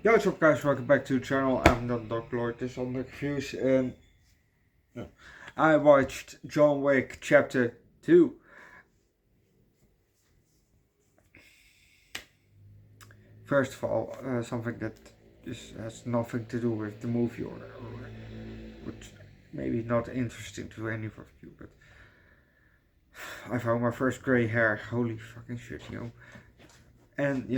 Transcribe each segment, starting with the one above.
Yo, what's up guys, welcome back to the channel. I'm Underdog Lord, this is Underdog Reviews, and I watched John Wick Chapter 2. First of all, something that has nothing to do with the movie or which maybe not interesting to any of you, but I found my first grey hair, holy fucking shit. And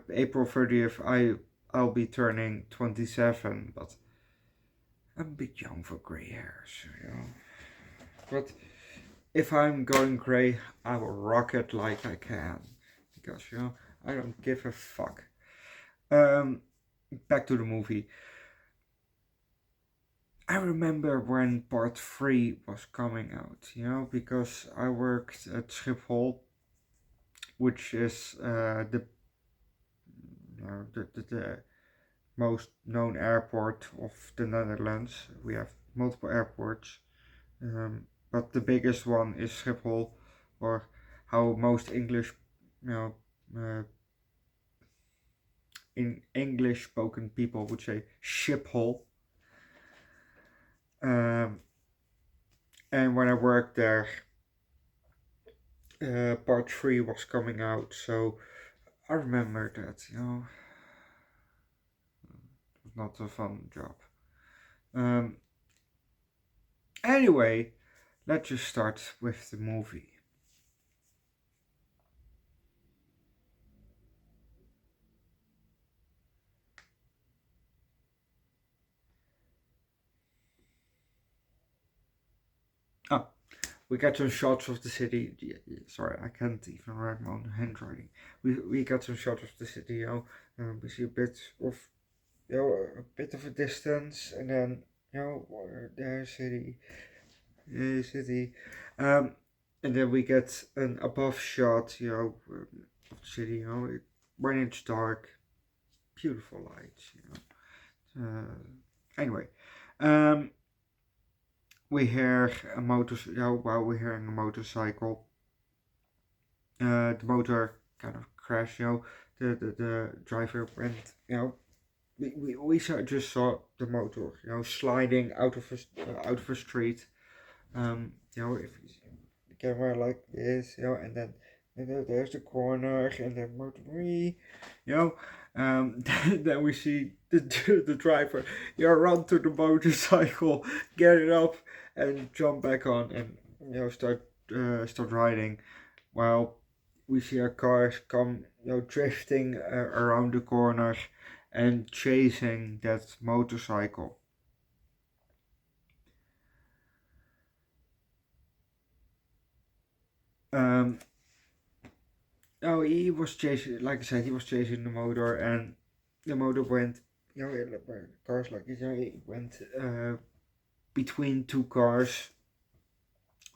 April 30th I'll be turning 27, but I'm a bit young for grey hairs. But if I'm going grey, I will rock it like I can. Because, I don't give a fuck. Back to the movie. I remember when part 3 was coming out, because I worked at Schiphol, which is the most known airport of the Netherlands. We have multiple airports. But the biggest one is Schiphol, or how most English, you know, uh, in English spoken people would say Shiphole. Um, and when I worked there, part 3 was coming out, so I remember that, it was not a fun job. Anyway, let's just start with the movie. Oh, we got some shots of the city. Sorry, I can't even write my own handwriting. We got some shots of the city. We see a bit of a bit of a distance, and then there's city, and then we get an above shot, of the city. When it's dark, beautiful lights. Anyway, um, we hear a while we're hearing a motorcycle. The motor kind of crashed. The driver went. Just saw the motor, sliding out of a street. If the camera like this, and then there's the corner, and then motor, then we see the driver, run to the motorcycle, get it up, and jump back on, and start riding, while we see our cars come, drifting around the corner and chasing that motorcycle. Um, oh, he was chasing, like I said, he was chasing the motor, and the motor went, cars like this, it went between two cars.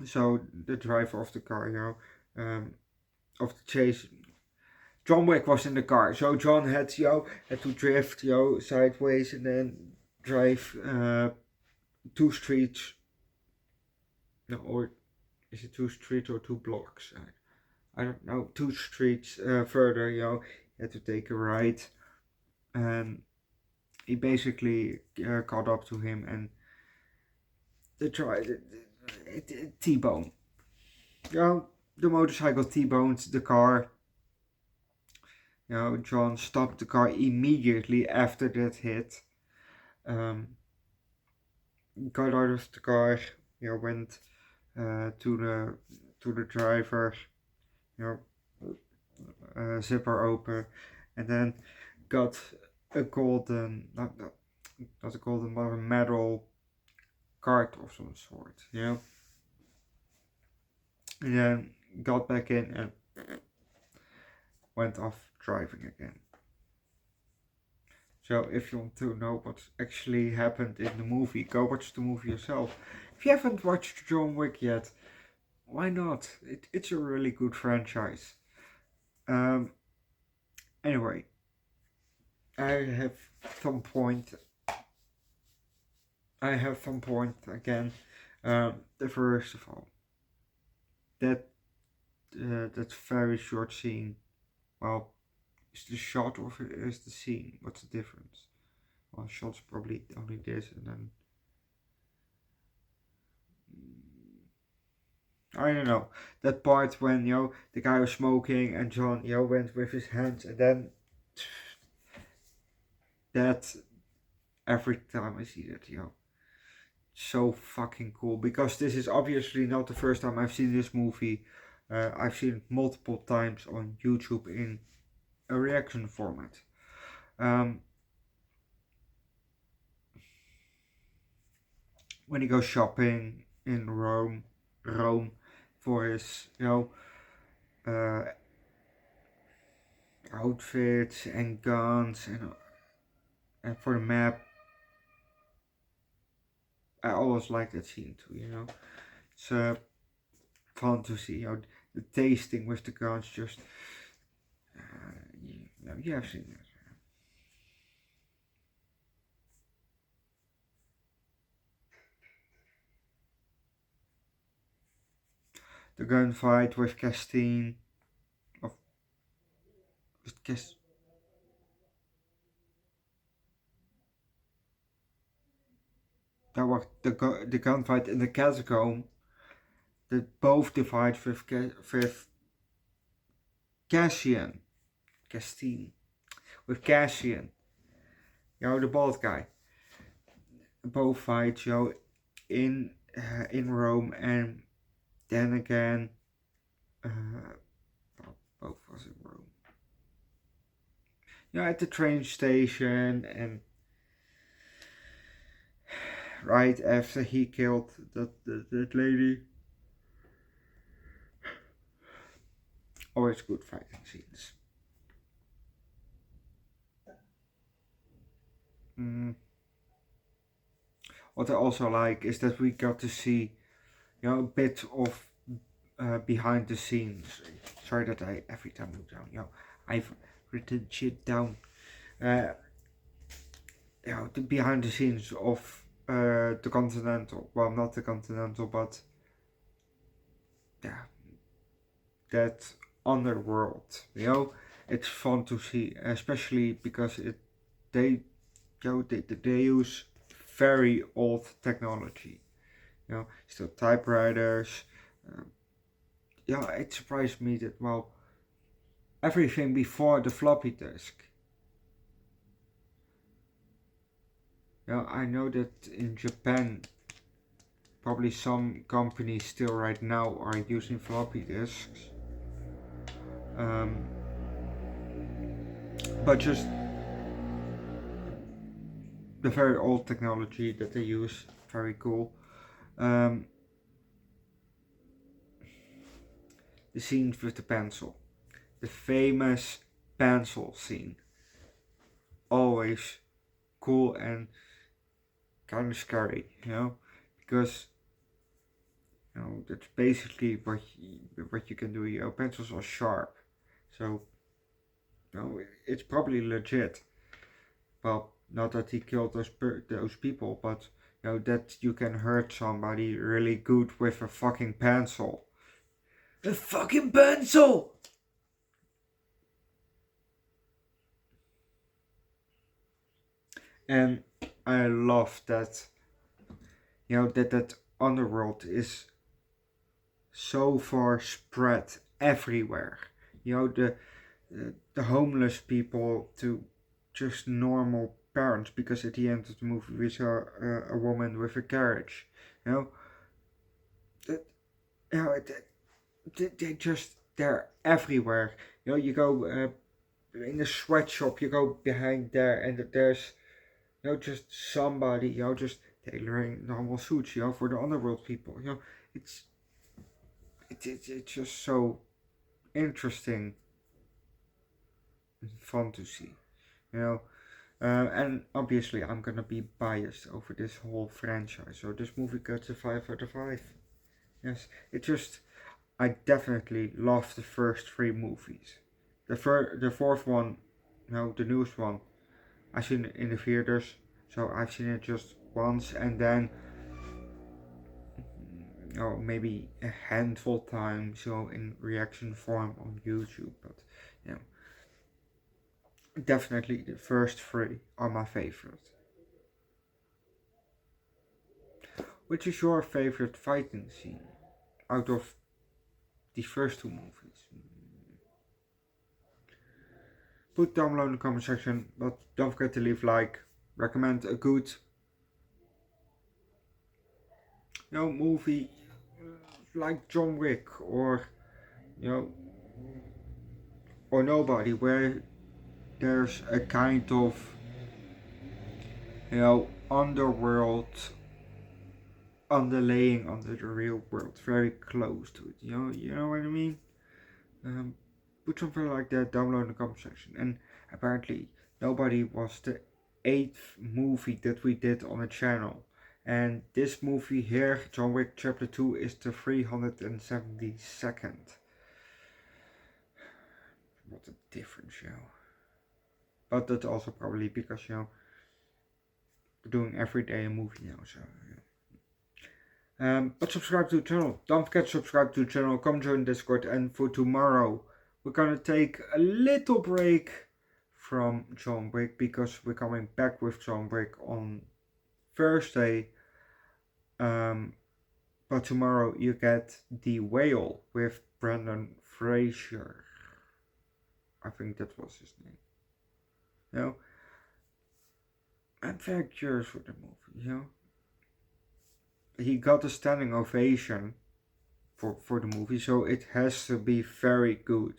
So the driver of the car, of the chase, John Wick was in the car. So John had to drift, sideways, and then drive 2 streets. No, or is it 2 streets or 2 blocks? I don't know, 2 streets further, he had to take a right, and he basically caught up to him, and they tried T-bone. The motorcycle T-boned the car. John stopped the car immediately after that hit. Got out of the car, went to the driver, zipper open, and then got a golden, not a golden, but a metal card of some sort, and then got back in and went off driving again. So if you want to know what actually happened in the movie, go watch the movie yourself. If you haven't watched John Wick yet, why not? It's a really good franchise. Anyway, I have some point again. The first of all, that very short scene, well, is the shot or is the scene? What's the difference? Well, shot's probably only this, and then I don't know, that part when the guy was smoking and John went with his hands, and then that every time I see that so fucking cool, because this is obviously not the first time I've seen this movie. I've seen it multiple times on YouTube in a reaction format. When he goes shopping in Rome for his uh, outfits and guns and for the map. I always like that scene too. It's fun to see. The tasting with the guns. Just you have seen it. The gunfight with Castine. Of Cast. That was the gunfight in the catacomb. That both divides with Cassian, Castine, with Cassian. The bald guy. Both fights, in Rome, and then again, both was in Rome. At the train station, and right after he killed that lady. Always good fighting scenes. What I also like is that we got to see, a bit of behind the scenes. Sorry that I every time look down. I've written shit down. The behind the scenes of the Continental. Well, not the Continental, but that underworld. It's fun to see, especially because they use very old technology. Still typewriters. It surprised me that everything before the floppy disk. I know that in Japan, probably some companies still right now are using floppy disks. But just the very old technology that they use, very cool. The scenes with the pencil, the famous pencil scene, always cool and kind of scary, because that's basically what you can do. Pencils are sharp, so it's probably legit. Well, not that he killed those people, but that you can hurt somebody really good with a fucking pencil. A fucking pencil! And I love that, that underworld is so far spread everywhere. The homeless people to just normal parents, because at the end of the movie we saw a woman with a carriage. That they're everywhere. You go in a sweatshop, you go behind there, and there's just somebody just tailoring normal suits for the underworld people. It's it's just so interesting and fun to see. And obviously I'm gonna be biased over this whole franchise, so this movie gets a 5 out of 5. Yes, I definitely love the first 3 movies. The fourth one, the newest one, I've seen it in the theaters, so I've seen it just once, and then maybe a handful times, in reaction form on YouTube. But definitely the first three are my favorite. Which is your favorite fighting scene out of the first two movies? Put down below in the comment section, but don't forget to leave a like. Recommend a good, movie like John Wick or you know or Nobody, where there's a kind of underworld underlaying under the real world, very close to it. You know what I mean. Um, Put something like that down below in the comment section. And apparently, Nobody was the 8th movie that we did on the channel. And this movie here, John Wick Chapter 2, is the 372nd. What a difference, But that's also probably because, we're doing every day a movie now, so, but subscribe to the channel. Don't forget to subscribe to the channel. Come join Discord. And for tomorrow, we're gonna take a little break from John Wick because we're coming back with John Wick on Thursday. But tomorrow you get The Whale with Brendan Fraser. I think that was his name. I'm very curious for the movie. He got a standing ovation for the movie, so it has to be very good.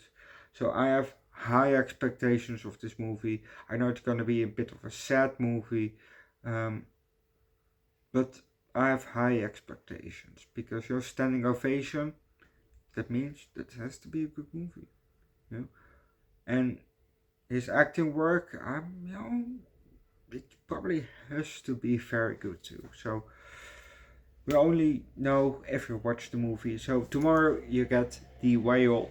So I have high expectations of this movie. I know it's gonna be a bit of a sad movie, but I have high expectations because your standing ovation, that means that has to be a good movie, And his acting work, it probably has to be very good too. So we only know if you watch the movie. So tomorrow you get The Whale